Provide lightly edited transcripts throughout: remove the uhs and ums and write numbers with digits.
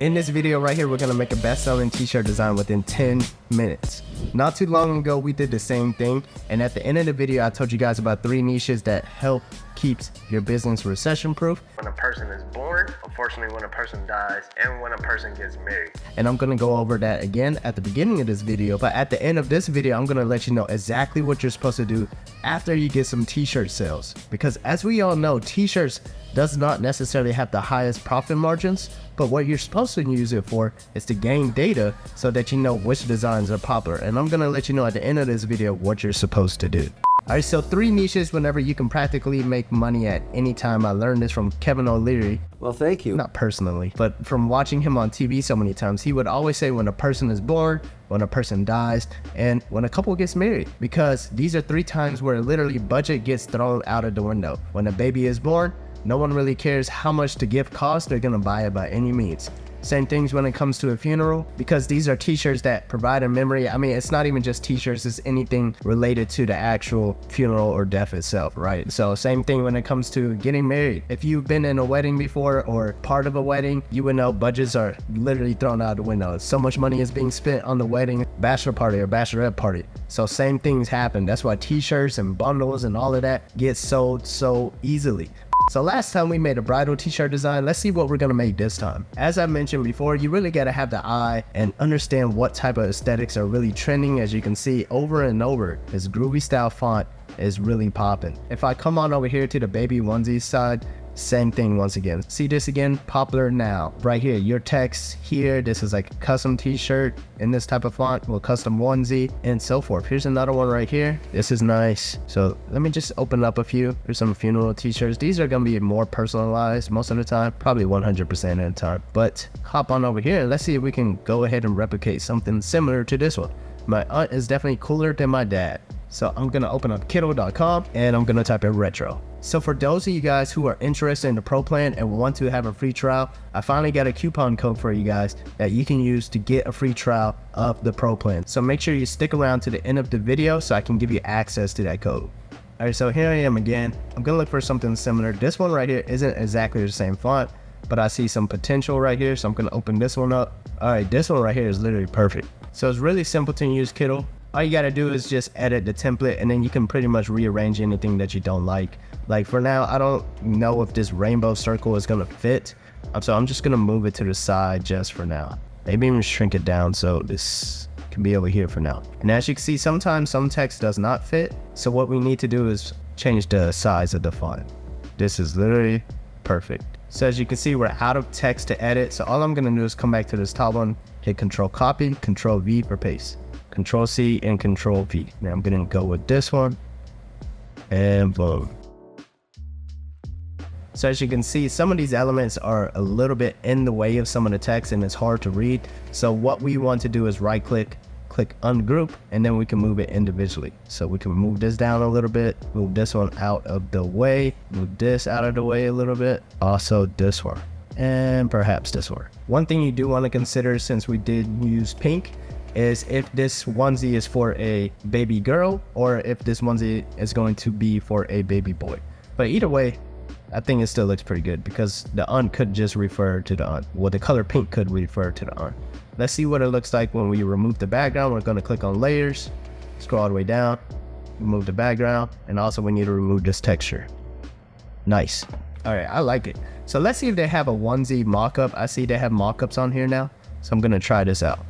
In this video right here, we're gonna make a best-selling t-shirt design within 10 minutes. Not too long ago, we did the same thing, and at the end of the video, I told you guys about 3 niches that help keeps your business recession-proof. When a person is born, unfortunately when a person dies, and when a person gets married. And I'm gonna go over that again at the beginning of this video, but at the end of this video, I'm gonna let you know exactly what you're supposed to do after you get some t-shirt sales. Because as we all know, t-shirts does not necessarily have the highest profit margins, but what you're supposed to use it for is to gain data so that you know which designs are popular. And I'm gonna let you know at the end of this video what you're supposed to do. Alright, so 3 niches whenever you can practically make money at any time. I learned this from Kevin O'Leary. Well, thank you. Not personally, but from watching him on TV so many times. He would always say when a person is born, when a person dies, and when a couple gets married. Because these are 3 times where literally budget gets thrown out of the window. When a baby is born, no one really cares how much the gift costs. They're gonna buy it by any means. Same things when it comes to a funeral, because these are t-shirts that provide a memory. I mean, it's not even just t-shirts, it's anything related to the actual funeral or death itself, right? So same thing when it comes to getting married. If you've been in a wedding before or part of a wedding, you would know budgets are literally thrown out the window. So much money is being spent on the wedding, bachelor party or bachelorette party. So same things happen. That's why t-shirts and bundles and all of that get sold so easily. So last time we made a bridal t-shirt design, let's see what we're gonna make this time. As I mentioned before, you really gotta have the eye and understand what type of aesthetics are really trending. As you can see over and over, this groovy style font is really popping. If I come on over here to the baby onesie side, same thing once again. See this again? Popular now. Right here, your text here. This is like a custom t-shirt in this type of font. Well, custom onesie and so forth. Here's another one right here. This is nice. So let me just open up a few. Here's some funeral t-shirts. These are gonna be more personalized most of the time, probably 100% of the time. But hop on over here. Let's see if we can go ahead and replicate something similar to this one. My aunt is definitely cooler than my dad. So I'm gonna open up kiddo.com and I'm gonna type in retro. So for those of you guys who are interested in the pro plan and want to have a free trial, I finally got a coupon code for you guys that you can use to get a free trial of the pro plan. So make sure you stick around to the end of the video so I can give you access to that code. Alright, so here I am again. I'm gonna look for something similar. This one right here isn't exactly the same font, but I see some potential right here, so I'm gonna open this one up. Alright, this one right here is literally perfect. So it's really simple to use, kiddo. All you gotta do is just edit the template and then you can pretty much rearrange anything that you don't like. Like for now, I don't know if this rainbow circle is gonna fit. So I'm just gonna move it to the side just for now. Maybe even shrink it down so this can be over here for now. And as you can see, sometimes some text does not fit. So what we need to do is change the size of the font. This is literally perfect. So as you can see, we're out of text to edit. So all I'm gonna do is come back to this top one, hit Control Copy, Control V for paste. Control C and Control V. Now I'm gonna go with this one and boom. So as you can see, some of these elements are a little bit in the way of some of the text and it's hard to read. So what we want to do is right click, click ungroup, and then we can move it individually. So we can move this down a little bit, move this one out of the way, move this out of the way a little bit, also this one, and perhaps this one. One thing you do want to consider, since we did use pink, is if this onesie is for a baby girl or if this onesie is going to be for a baby boy. But either way, I think it still looks pretty good because the aunt could just refer to the aunt. Well, the color pink could refer to the aunt. Let's see what it looks like when we remove the background. We're going to click on layers, scroll all the way down, remove the background, and also we need to remove this texture. Nice. All right, I like it. So let's see if they have a onesie mockup. I see they have mockups on here now, so I'm going to try this out.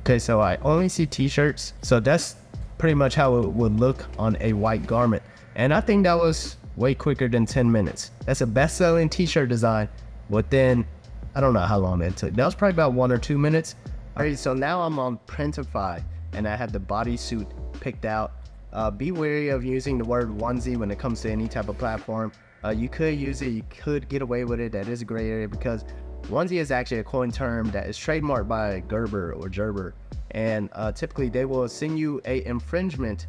Okay, so I only see t-shirts, so that's pretty much how it would look on a white garment. And I think that was way quicker than 10 minutes. That's a best-selling t-shirt design within, I don't know how long that took. That was probably about 1 or 2 minutes. All right, so now I'm on Printify and I have the bodysuit picked out. Be wary of using the word onesie when it comes to any type of platform. You could use it, you could get away with it. That is a gray area because onesie is actually a coin term that is trademarked by Gerber or Gerber, and typically they will send you a infringement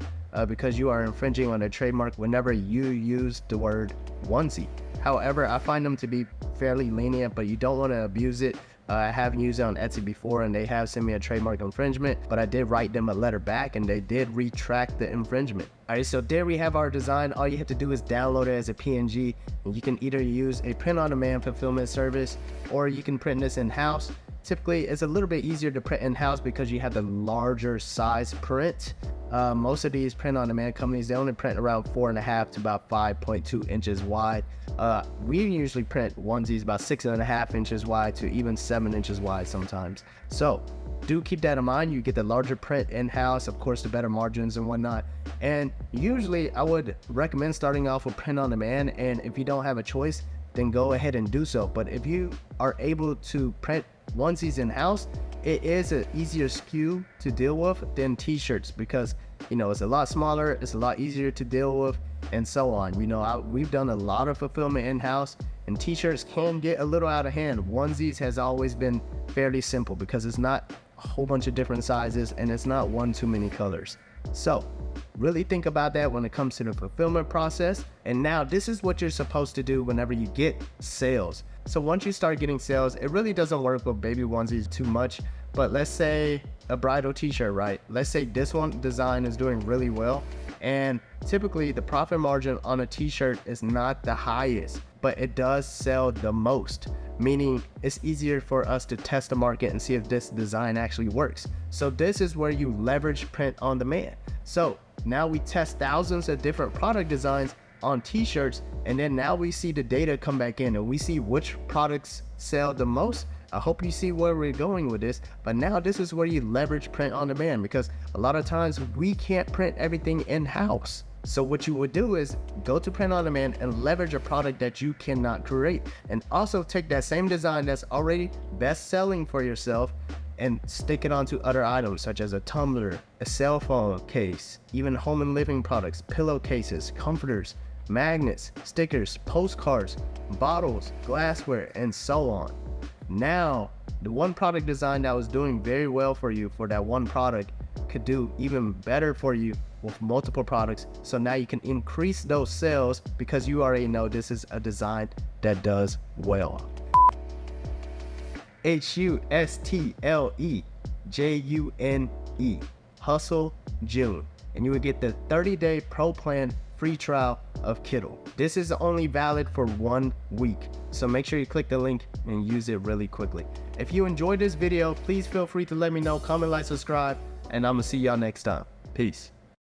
because you are infringing on a trademark whenever you use the word onesie. However, I find them to be fairly lenient, but you don't want to abuse it. I have used it on Etsy before and they have sent me a trademark infringement, but I did write them a letter back and they did retract the infringement. Alright, so there we have our design. All you have to do is download it as a PNG, and you can either use a print-on-demand fulfillment service or you can print this in-house. typically it's a little bit easier to print in-house because you have the larger size print. Most of these print-on-demand companies, they only print around 4.5 to about 5.2 inches wide. We usually print onesies about 6.5 inches wide to even 7 inches wide sometimes. So do keep that in mind. You get the larger print in-house, of course, the better margins and whatnot. And usually I would recommend starting off with print on demand, and if you don't have a choice, then go ahead and do so. But if you are able to print onesies in-house, it is an easier SKU to deal with than t-shirts, because it's a lot smaller, it's a lot easier to deal with, and so on. We've done a lot of fulfillment in-house, and t-shirts can get a little out of hand. Onesies has always been fairly simple because it's not a whole bunch of different sizes and it's not one too many colors. So really think about that when it comes to the fulfillment process. And now this is what you're supposed to do whenever you get sales. So once you start getting sales, it really doesn't work with baby onesies too much. But let's say a bridal t-shirt, right? Let's say this one design is doing really well, and typically the profit margin on a t-shirt is not the highest, but it does sell the most, meaning it's easier for us to test the market and see if this design actually works. So this is where you leverage print on demand. So now we test thousands of different product designs on t-shirts, and then now we see the data come back in and we see which products sell the most. I hope you see where we're going with this, but now this is where you leverage print on demand, because a lot of times we can't print everything in-house. So what you would do is go to print on demand and leverage a product that you cannot create, and also take that same design that's already best selling for yourself and stick it onto other items such as a tumbler, a cell phone case, even home and living products, pillowcases, comforters, magnets, stickers, postcards, bottles, glassware, and so on. Now, the one product design that was doing very well for you for that one product could do even better for you with multiple products. So now you can increase those sales because you already know this is a design that does well. HUSTLEJUNE, Hustle June, and you would get the 30-day pro plan free trial of Kittle. This is only valid for 1 week, so make sure you click the link and use it really quickly. If you enjoyed this video, please feel free to let me know, comment, like, subscribe, and I'm gonna see y'all next time. Peace.